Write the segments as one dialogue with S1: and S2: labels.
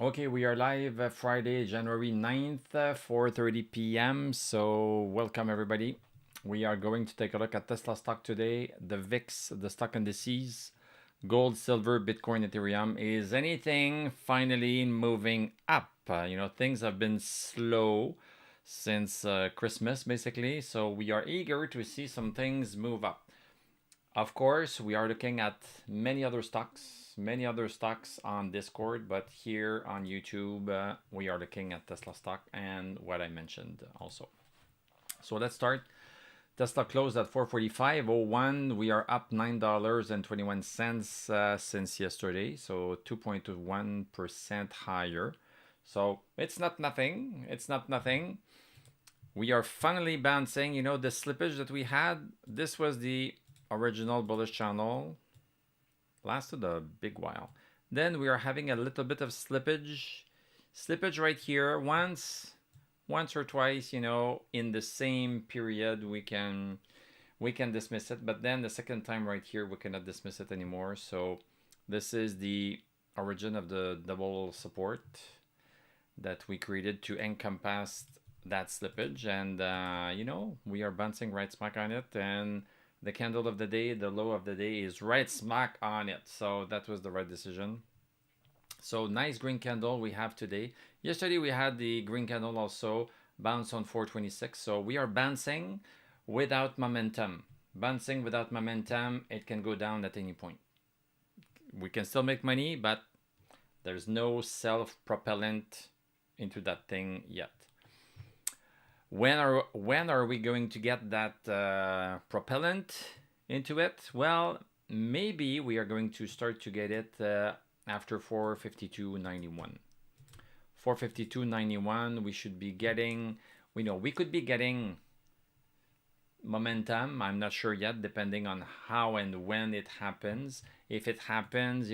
S1: Okay, we are live Friday, January 9th, 4:30 p.m. So, welcome everybody. We are going to take a look at Tesla stock today, the VIX, the stock indices, gold, silver, Bitcoin, Ethereum. Is anything finally moving up? Things have been slow since Christmas, basically. So, we are eager to see some things move up. Of course, we are looking at many other stocks on Discord, but here on YouTube, we are looking at Tesla stock and what I mentioned also. So let's start. Tesla closed at 445.01. We are up $9.21 since yesterday, so 2.1% higher. So it's not nothing. It's not nothing. We are finally bouncing. The slippage that we had, this was the original bullish channel, lasted a big while. Then we are having a little bit of slippage right here. Once or twice, in the same period, we can dismiss it. But then the second time right here, we cannot dismiss it anymore. So this is the origin of the double support that we created to encompass that slippage. And we are bouncing right smack on it. And the candle of the day, the low of the day is right smack on it. So that was the right decision. So nice green candle we have today. Yesterday we had the green candle also bounce on 426. So we are bouncing without momentum. Bouncing without momentum, it can go down at any point. We can still make money, but there's no self-propellant into that thing yet. When are we going to get that propellant into it? Well, maybe we are going to start to get it after 452.91. 452.91, we should be getting, we could be getting momentum. I'm not sure yet, depending on how and when it happens. If it happens,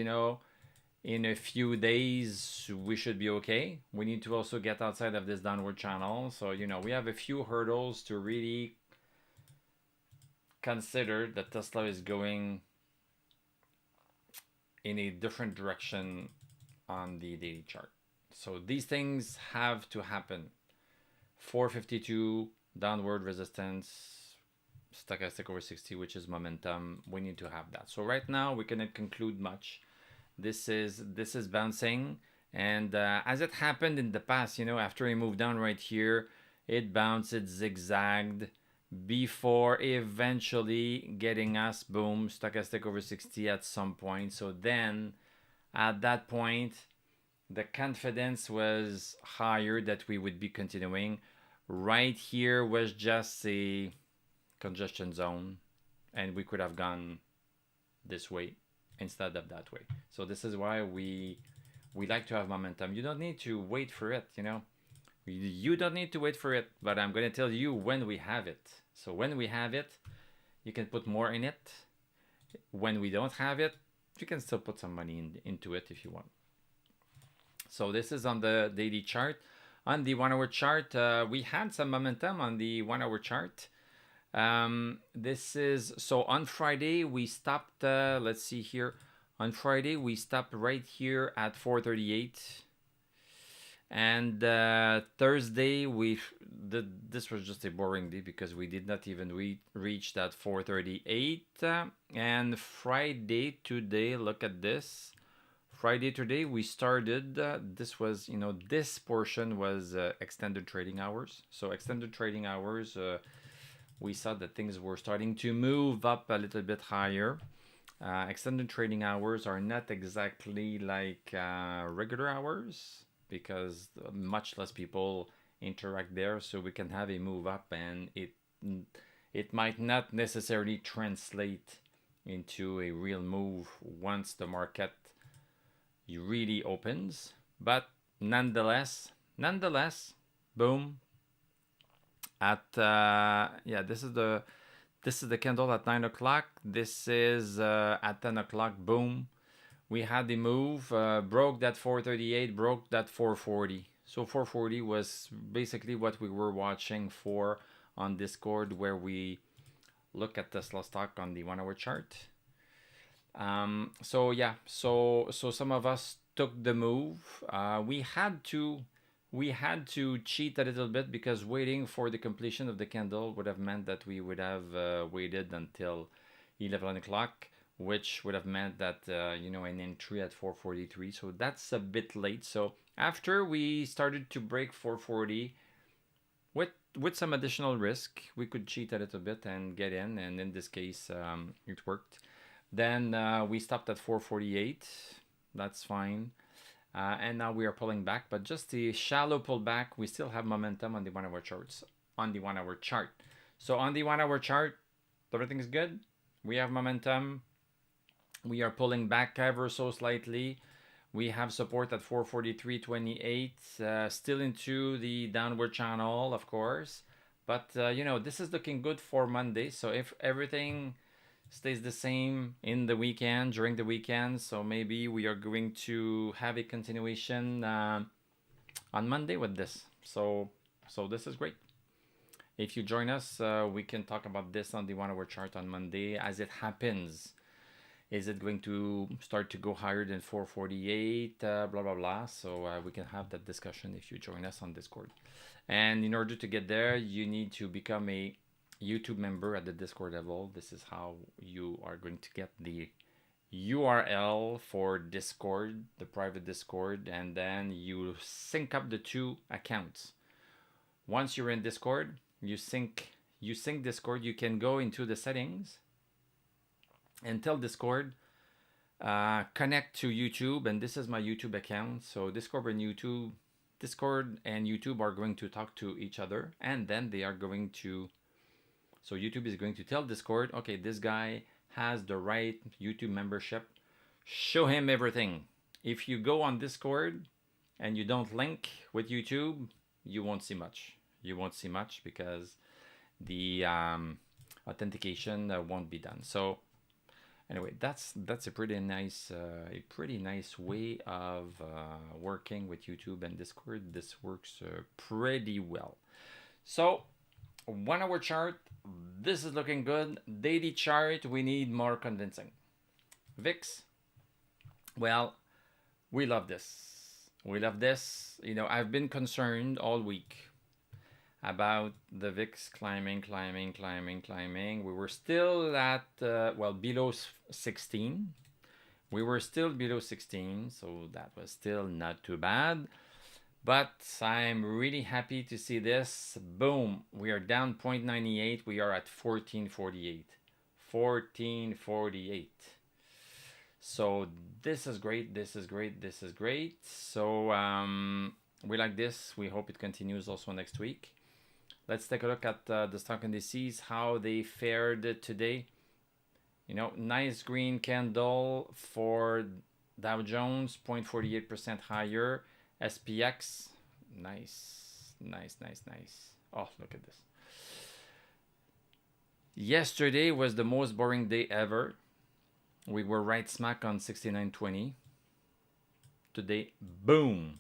S1: in a few days, we should be okay. We need to also get outside of this downward channel. So, we have a few hurdles to really consider that Tesla is going in a different direction on the daily chart. So these things have to happen. 452, downward resistance, stochastic over 60, which is momentum. We need to have that. So right now, we cannot conclude much. This is bouncing, and as it happened in the past, after it moved down right here, it bounced, it zigzagged before eventually getting us, boom, stochastic over 60 at some point. So then at that point, the confidence was higher that we would be continuing. Right here was just a congestion zone, and we could have gone this way instead of that way. So this is why we like to have momentum. You don't need to wait for it, You don't need to wait for it, but I'm going to tell you when we have it. So when we have it, you can put more in it. When we don't have it, you can still put some money into it if you want. So this is on the daily chart. On the 1 hour chart, we had some momentum on the 1 hour chart. This is, so on Friday we stopped, let's see here. On Friday we stopped right here at 438, and Thursday this was just a boring day because we did not even reach that 438. And Friday today, look at this. Friday today we started, this was, this portion was extended trading hours. So extended trading hours, we saw that things were starting to move up a little bit higher. Extended trading hours are not exactly like regular hours because much less people interact there, so we can have a move up, and it might not necessarily translate into a real move once the market really opens. But nonetheless, boom, at this is the candle at 9 o'clock. This is at 10 o'clock. Boom, we had the move, broke that 438, broke that 440. So 440 was basically what we were watching for on Discord, where we look at Tesla stock on the 1 hour chart. So some of us took the move. We had to cheat a little bit because waiting for the completion of the candle would have meant that we would have waited until 11 o'clock, which would have meant that you know, an entry at 443. So that's a bit late. So after we started to break 440 with some additional risk, we could cheat a little bit and get in, and in this case it worked. Then we stopped at 448. That's fine. And now we are pulling back, but just the shallow pullback. We still have momentum on the 1 hour charts, on the 1 hour chart. So on the 1 hour chart, everything is good. We have momentum. We are pulling back ever so slightly. We have support at 443.28, still into the downward channel, of course. But, you know, this is looking good for Monday. So if everything stays the same in the weekend, during the weekend, so maybe we are going to have a continuation on Monday with this. So this is great. If you join us, we can talk about this on the 1 hour chart on Monday as it happens. Is it going to start to go higher than 448? Blah, blah, blah. So we can have that discussion if you join us on Discord. And in order to get there, you need to become a YouTube member at the Discord level. This is how you are going to get the URL for Discord, the private Discord, and then you sync up the two accounts. Once you're in Discord, you sync Discord. You can go into the settings and tell Discord connect to YouTube, and this is my YouTube account. So Discord and YouTube are going to talk to each other, and then they are going to, so YouTube is going to tell Discord, okay, this guy has the right YouTube membership, show him everything. If you go on Discord and you don't link with YouTube, you won't see much. You won't see much because the authentication won't be done. So anyway, that's a pretty nice way of working with YouTube and Discord. This works pretty well. So 1 hour chart, this is looking good. Daily chart, we need more convincing. VIX, well, we love this. We love this. You know, I've been concerned all week about the VIX climbing. We were still at, below 16. We were still below 16, so that was still not too bad. But I'm really happy to see this. Boom, we are down 0.98. We are at 1448. 1448. So this is great. This is great. This is great. So we like this. We hope it continues also next week. Let's take a look at the stock indices, how they fared today. You know, nice green candle for Dow Jones, 0.48% higher. SPX, nice. Oh, look at this. Yesterday was the most boring day ever. We were right smack on 69.20. Today, boom.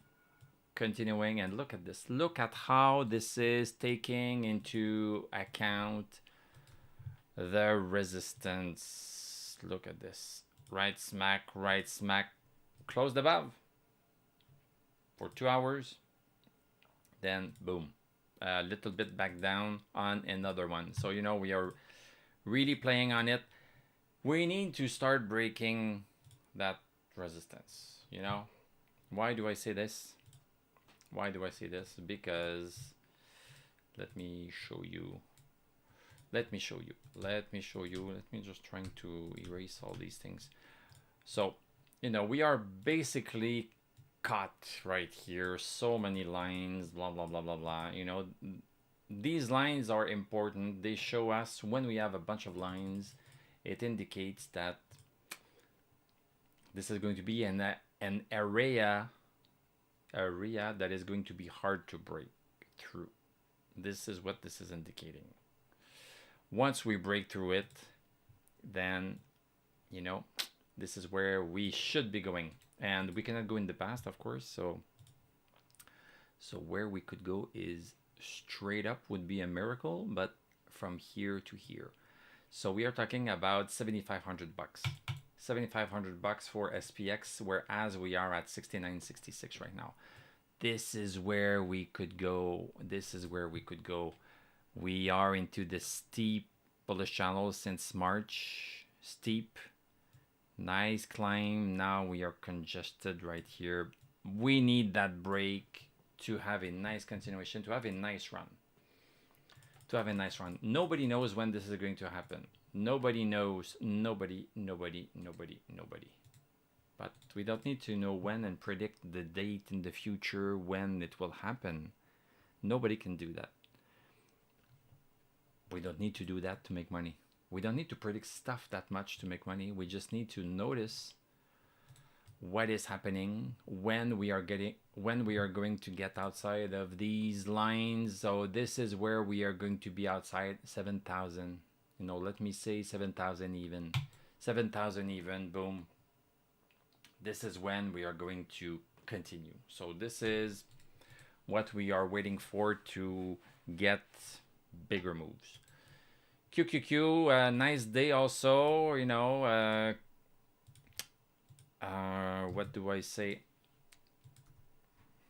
S1: Continuing, and look at this. Look at how this is taking into account the resistance. Look at this. Right smack, closed above for 2 hours. Then boom. A little bit back down on another one. So, you know, we are really playing on it. We need to start breaking that resistance, you know. Why do I say this? Why do I say this? Because let me show you. Let me just trying to erase all these things. So, you know, we are basically caught right here. So many lines, blah, blah, blah, blah, blah. You know, these lines are important. They show us when we have a bunch of lines, it indicates that this is going to be an area that is going to be hard to break through. This is what this is indicating. Once we break through it, then, you know, this is where we should be going. And we cannot go in the past, of course. So where we could go is straight up would be a miracle, but from here to here. So we are talking about $7,500. $7,500 for SPX, whereas we are at 69.66 right now. This is where we could go. This is where we could go. We are into the steep bullish channel since March. Steep, nice climb. Now we are congested right here. We need that break to have a nice continuation, to have a nice run. Nobody knows when this is going to happen. Nobody knows. Nobody. But we don't need to know when and predict the date in the future when it will happen. Nobody can do that. We don't need to do that to make money. We don't need to predict stuff that much to make money. We just need to notice what is happening, when we are going to get outside of these lines. So this is where we are going to be outside 7,000. You know, let me say 7,000 even. 7,000 even, boom. This is when we are going to continue. So this is what we are waiting for to get bigger moves. QQQ, nice day also, you know. What do I say?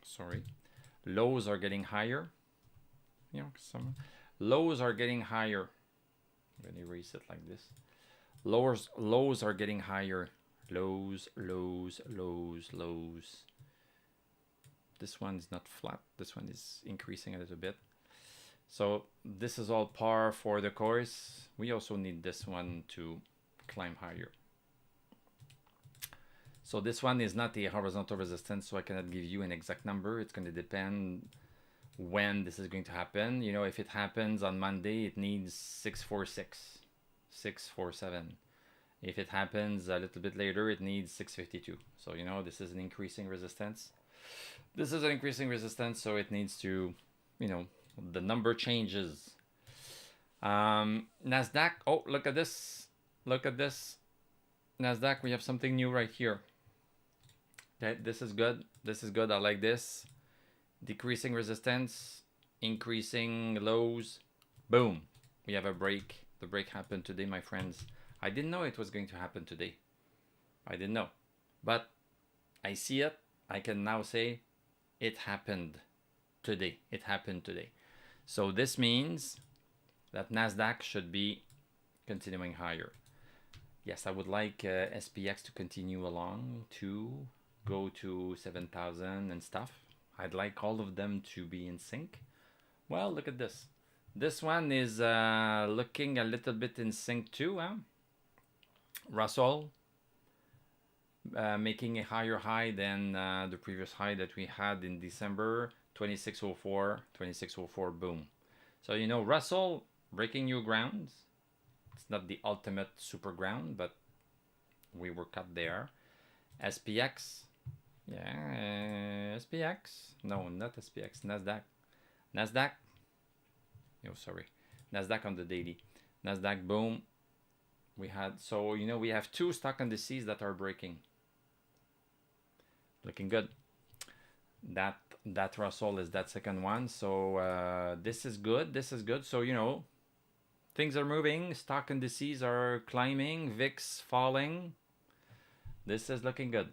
S1: Sorry. Lows are getting higher. You know, some lows are getting higher. I'm going to erase it like this. Lows are getting higher. Lows. This one is not flat. This one is increasing a little bit. So this is all par for the course. We also need this one to climb higher. So this one is not a horizontal resistance, so I cannot give you an exact number. It's going to depend when this is going to happen. You know, if it happens on Monday, it needs 646, 647. If it happens a little bit later, it needs 652. So, you know, this is an increasing resistance. This is an increasing resistance, so it needs to, you know, the number changes. NASDAQ, oh, look at this. Look at this. NASDAQ, we have something new right here. Okay, this is good. This is good. I like this. Decreasing resistance, increasing lows. Boom. We have a break. The break happened today, my friends. I didn't know it was going to happen today. I didn't know. But I see it. I can now say it happened today. It happened today. So this means that NASDAQ should be continuing higher. Yes, I would like SPX to continue along, to go to 7,000 and stuff. I'd like all of them to be in sync. Well, look at this. This one is looking a little bit in sync too. Huh? Russell making a higher high than the previous high that we had in December, 2604, 2604, boom. So, you know, Russell breaking new grounds. It's not the ultimate super ground, but we were cut there. SPX, yeah, SPX, no, not SPX, NASDAQ, oh, sorry, NASDAQ on the daily, NASDAQ, boom. We had, so, you know, we have two stock indices that are breaking. Looking good. That Russell is that second one. So this is good. This is good. So, you know, things are moving. Stock indices are climbing. VIX falling. This is looking good.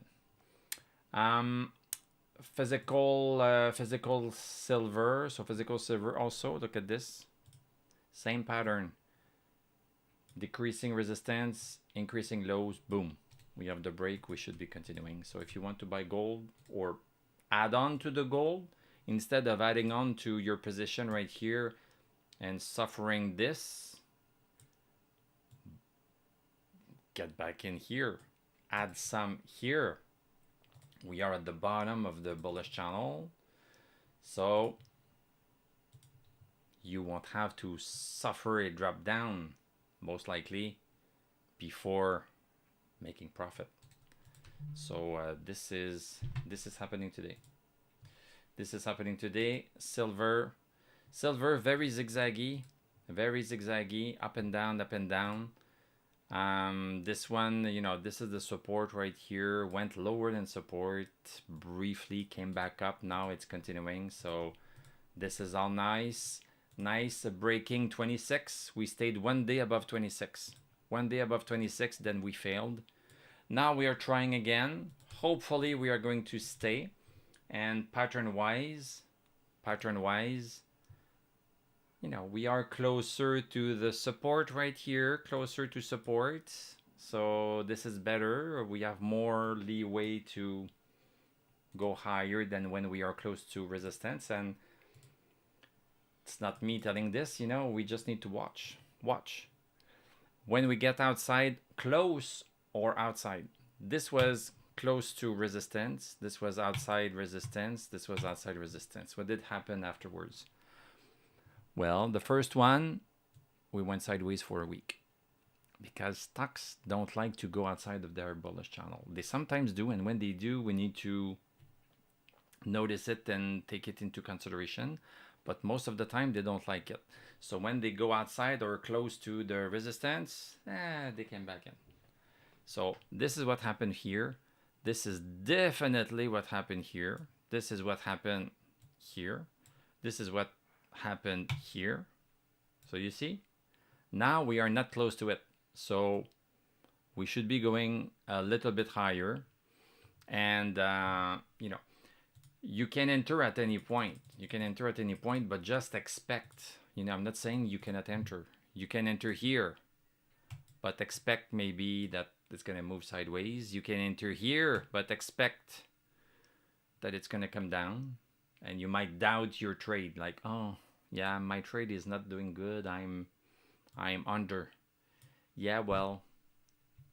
S1: Physical silver. So physical silver also. Look at this. Same pattern. Decreasing resistance, increasing lows. Boom. We have the break. We should be continuing. So if you want to buy gold or add on to the gold, instead of adding on to your position right here and suffering this, get back in here, add some here. We are at the bottom of the bullish channel, so you won't have to suffer a drop down, most likely, before making profit. So this is happening today. This is happening today. Silver very zigzaggy, up and down, up and down. This one, you know, this is the support right here. Went lower than support, briefly came back up. Now it's continuing. So this is all nice. Nice breaking 26. We stayed 1 day above 26. 1 day above 26, then we failed. Now we are trying again. Hopefully we are going to stay. And pattern wise, you know, we are closer to the support right here, closer to support. So this is better. We have more leeway to go higher than when we are close to resistance. And it's not me telling this, you know, we just need to watch. When we get outside, close or outside. This was close to resistance. This was outside resistance. This was outside resistance. What did happen afterwards? Well, the first one, we went sideways for a week because stocks don't like to go outside of their bullish channel. They sometimes do, and when they do, we need to notice it and take it into consideration. But most of the time, they don't like it. So when they go outside or close to the resistance, they came back in. So this is what happened here. This is definitely what happened here. This is what happened here. This is what happened here. So you see, now we are not close to it. So we should be going a little bit higher. And, you know, you can enter at any point. You can enter at any point, but just expect, you know, I'm not saying you cannot enter. You can enter here, but expect maybe that it's going to move sideways. You can enter here, but expect that it's going to come down. And you might doubt your trade, like, oh, yeah, my trade is not doing good. I'm under. Yeah, well,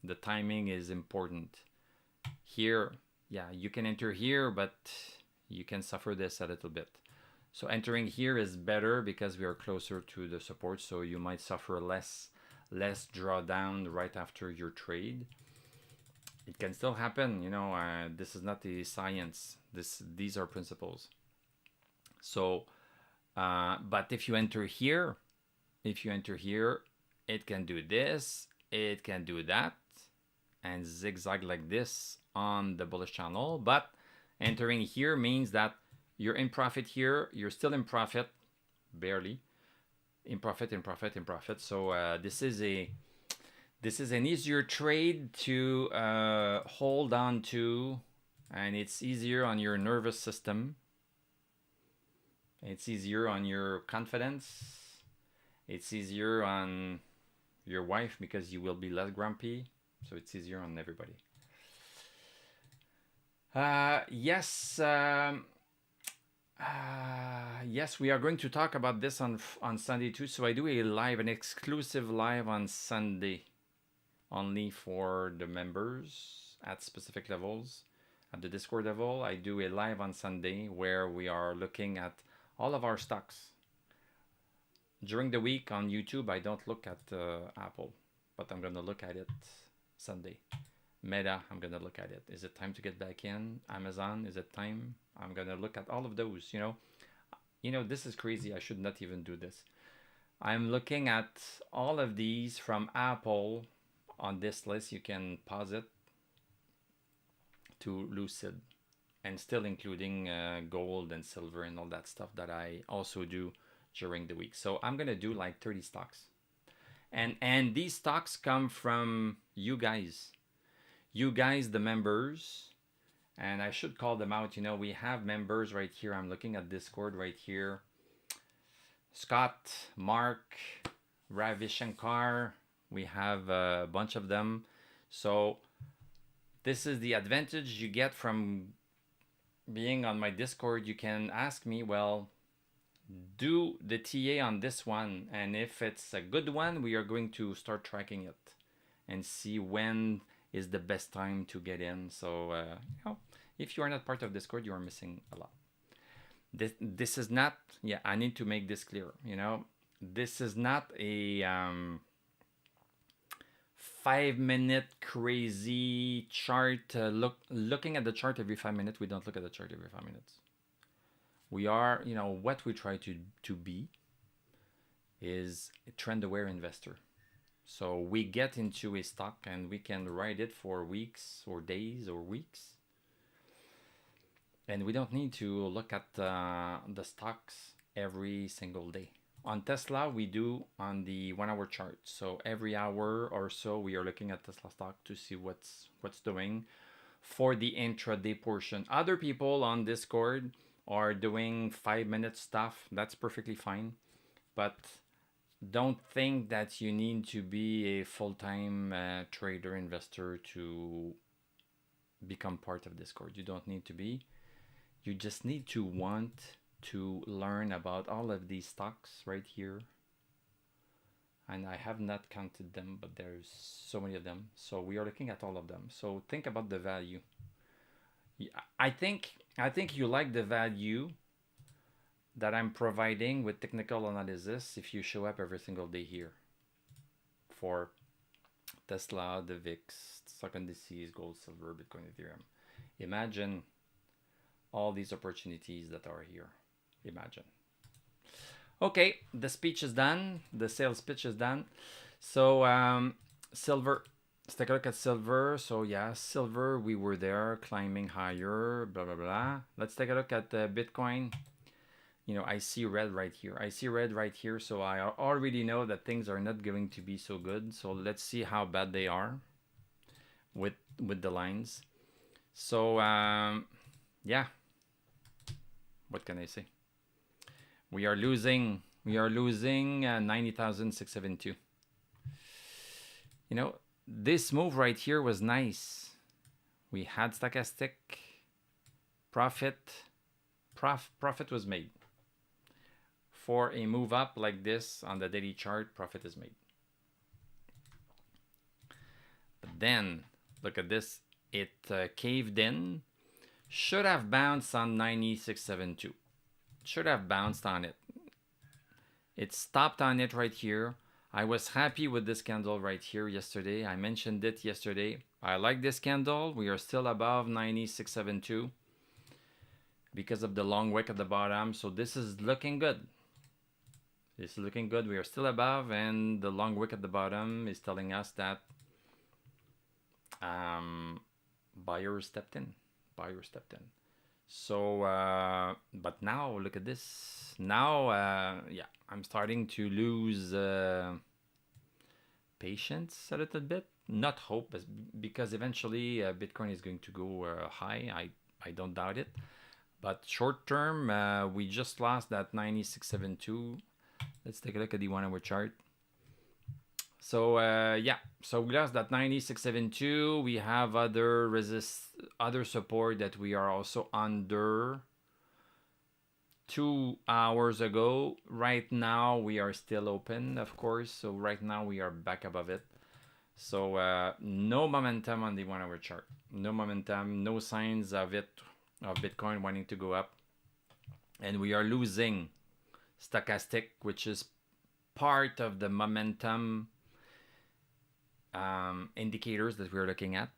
S1: the timing is important. Here, yeah, you can enter here, but you can suffer this a little bit. So entering here is better because we are closer to the support, so you might suffer less drawdown right after your trade. It can still happen, you know. This is not a science. These are principles. So, but if you enter here, it can do this, it can do that, and zigzag like this on the bullish channel. But entering here means that you're in profit here. You're still in profit, barely. In profit. So this is an easier trade to hold on to, and it's easier on your nervous system. It's easier on your confidence. It's easier on your wife because you will be less grumpy. So it's easier on everybody. Yes, we are going to talk about this on Sunday too. So I do an exclusive live on Sunday, only for the members at specific levels. At the Discord level, I do a live on Sunday where we are looking at all of our stocks. During the week on YouTube, I don't look at Apple, but I'm going to look at it Sunday. Meta, I'm going to look at it. Is it time to get back in? Amazon, is it time? I'm going to look at all of those, you know. You know, this is crazy. I should not even do this. I'm looking at all of these from Apple on this list. You can pause it to Lucid, and still including gold and silver and all that stuff that I also do during the week. So I'm going to do like 30 stocks. And these stocks come from you guys. You guys, the members, and I should call them out. You know, we have members right here. I'm looking at Discord right here. Scott, Mark, Ravi Shankar. We have a bunch of them. So this is the advantage you get from being on my Discord. You can ask me, well, do the TA on this one. And if it's a good one, we are going to start tracking it and see when is the best time to get in. So, you know, if you are not part of Discord, you are missing a lot. This is not, yeah, I need to make this clear, you know, this is not a 5-minute crazy chart. Looking at the chart every 5 minutes. We don't look at the chart every 5 minutes. We are, you know, what we try to be is a trend-aware investor. So we get into a stock and we can ride it for weeks or days or weeks. And we don't need to look at the stocks every single day. On Tesla, we do on the 1 hour chart. So every hour or so, we are looking at Tesla stock to see what's doing for the intraday portion. Other people on Discord are doing 5-minute stuff. That's perfectly fine. But don't think that you need to be a full-time trader investor to become part of Discord. You don't need to be. You just need to want to learn about all of these stocks right here. And I have not counted them, but there's so many of them. So we are looking at all of them. So think about the value. I think you like the value that I'm providing with technical analysis if you show up every single day here for Tesla, the VIX, stock indices, gold, silver, Bitcoin, Ethereum. Imagine all these opportunities that are here. Imagine. Okay, the speech is done. The sales pitch is done. So silver. Let's take a look at silver. So yeah, silver, we were there climbing higher, blah, blah, blah. Let's take a look at Bitcoin. You know, I see red right here. I see red right here. So I already know that things are not going to be so good. So let's see how bad they are with the lines. So yeah, what can I say? We are losing 90,672. You know, this move right here was nice. We had stochastic profit was made. For a move up like this on the daily chart, profit is made. But then, look at this. It caved in. Should have bounced on 9672. Should have bounced on it. It stopped on it right here. I was happy with this candle right here yesterday. I mentioned it yesterday. I like this candle. We are still above 9672 because of the long wick at the bottom. So this is looking good. This is looking good. We are still above, and the long wick at the bottom is telling us that buyer stepped in. Buyer stepped in. So, but now look at this. Now, yeah, I'm starting to lose patience a little bit. Not hope, because eventually Bitcoin is going to go high. I don't doubt it. But short term, we just lost that 9672. Let's take a look at the 1 hour chart. So yeah, so we lost that 9672. We have other support that we are also under 2 hours ago. Right now we are still open, of course. So right now we are back above it. So no momentum on the 1 hour chart. No momentum, no signs of Bitcoin wanting to go up. And we are losing stochastic, which is part of the momentum indicators that we're looking at.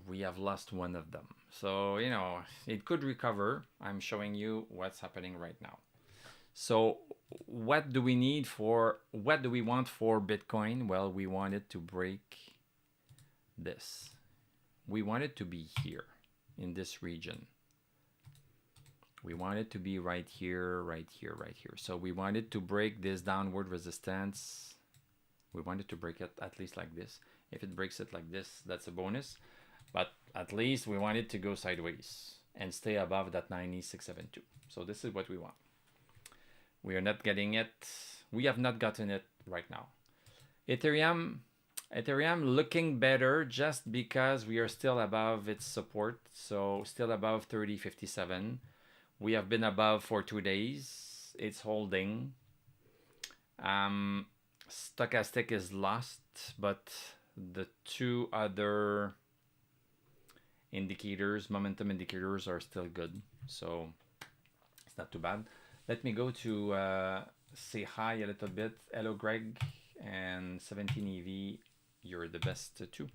S1: We have lost one of them. So, you know, it could recover. I'm showing you what's happening right now. So what do we want for Bitcoin? Well, we want it to break this. We want it to be here in this region. We want it to be right here, right here, right here. So we want it to break this downward resistance. We want it to break it at least like this. If it breaks it like this, that's a bonus. But at least we want it to go sideways and stay above that 9672. So this is what we want. We are not getting it. We have not gotten it right now. Ethereum looking better just because we are still above its support. So still above 30.57. We have been above for 2 days. It's holding. Stochastic is lost, but the two other indicators, momentum indicators, are still good. So it's not too bad. Let me go to say hi a little bit. Hello, Greg, and 17 EV. You're the best too.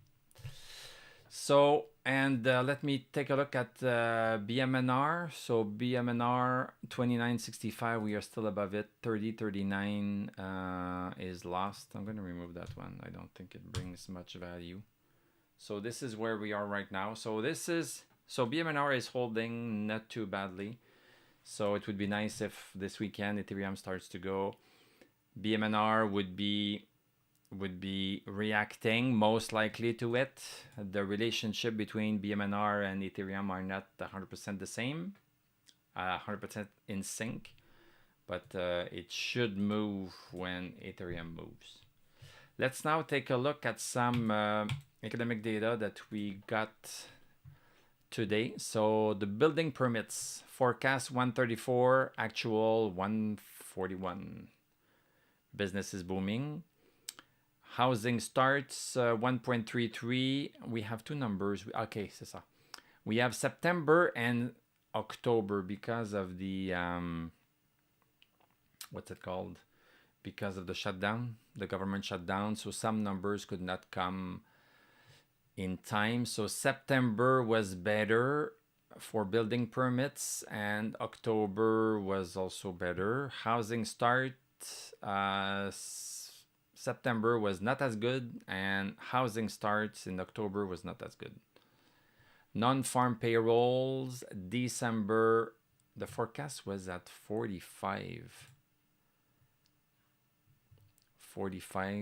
S1: So, and let me take a look at BMNR. So BMNR 29.65, we are still above it. 30.39 is lost. I'm going to remove that one. I don't think it brings much value. So this is where we are right now. So BMNR is holding not too badly. So it would be nice if this weekend Ethereum starts to go. BMNR would be reacting most likely to it. The relationship between BMNR and Ethereum are not 100% the same, 100% in sync, but it should move when Ethereum moves. Let's now take a look at some economic data that we got today. So the building permits, forecast 134, actual 141. Business is booming. Housing starts 1.33. We have two numbers. Okay, c'est ça. We have September and October because of the what's it called? Because of the shutdown, the government shutdown. So some numbers could not come in time. So September was better for building permits, and October was also better. Housing start, September was not as good, and housing starts in October was not as good. Non-farm payrolls, December, the forecast was at 45.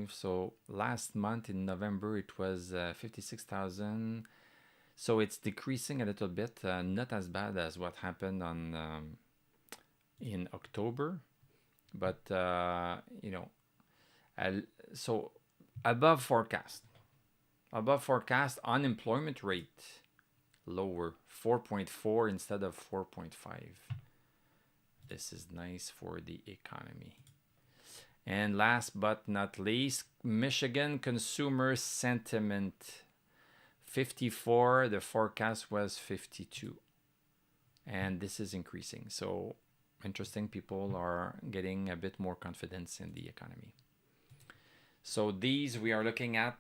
S1: So last month in November it was 56,000. So it's decreasing a little bit, not as bad as what happened on in October, but you know, so above forecast. Unemployment rate lower, 4.4 instead of 4.5. This is nice for the economy. And last but not least, Michigan consumer sentiment, 54. The forecast was 52. And this is increasing. So interesting, people are getting a bit more confidence in the economy. So these we are looking at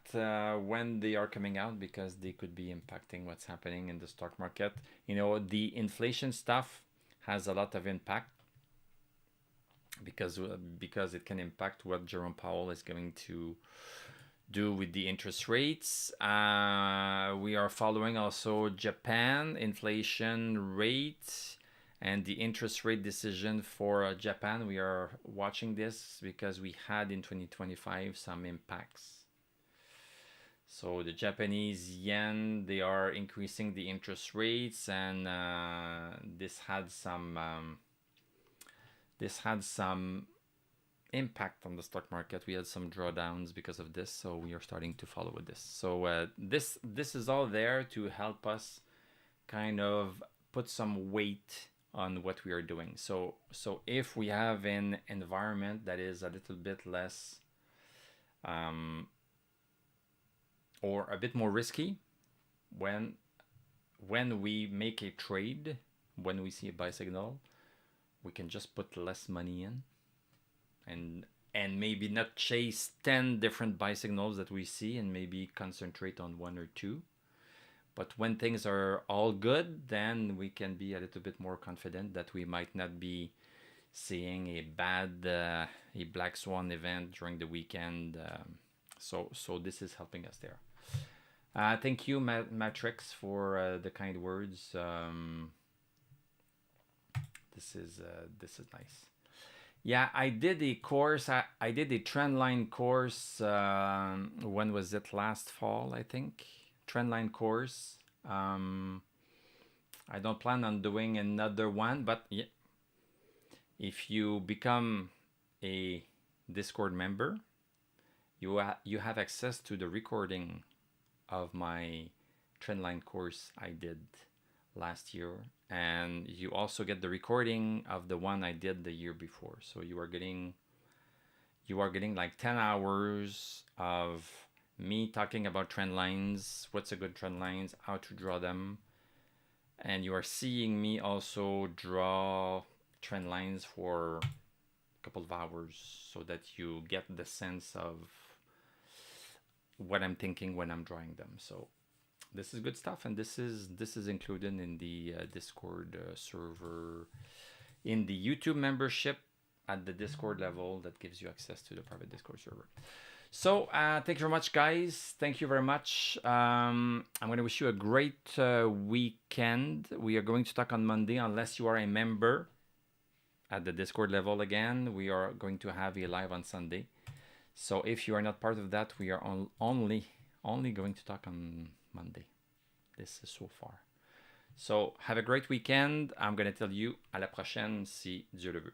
S1: when they are coming out, because they could be impacting what's happening in the stock market. You know, the inflation stuff has a lot of impact, because it can impact what Jerome Powell is going to do with the interest rates. We are following also Japan inflation rate and the interest rate decision for Japan. We are watching this because we had in 2025 some impacts. So the Japanese yen, they are increasing the interest rates, and this had some impact on the stock market. We had some drawdowns because of this, so we are starting to follow with this. So this is all there to help us kind of put some weight on what we are doing. So if we have an environment that is a little bit less or a bit more risky, when we make a trade, when we see a buy signal, we can just put less money in and maybe not chase 10 different buy signals that we see, and maybe concentrate on one or two. But when things are all good, then we can be a little bit more confident that we might not be seeing a black swan event during the weekend. So this is helping us there. Thank you, Matrix, for the kind words. This is nice. Yeah, I did a course. I did a Trendline course. When was it? Last fall, I think. Trendline course. I don't plan on doing another one, but yeah, if you become a Discord member, you have access to the recording of my Trendline course I did last year, and you also get the recording of the one I did the year before. So you are getting like 10 hours of me talking about trend lines, what's a good trend lines, how to draw them, and you are seeing me also draw trend lines for a couple of hours, so that you get the sense of what I'm thinking when I'm drawing them. So this is good stuff, and this is included in the Discord server, in the YouTube membership at the Discord level that gives you access to the private Discord server. So thank you very much, guys. Thank you very much. I'm going to wish you a great weekend. We are going to talk on Monday, unless you are a member. at the Discord level again. We are going to have a live on Sunday. So if you are not part of that, we are only going to talk on Monday. This is so far. So have a great weekend. I'm going to tell you à la prochaine si Dieu le veut.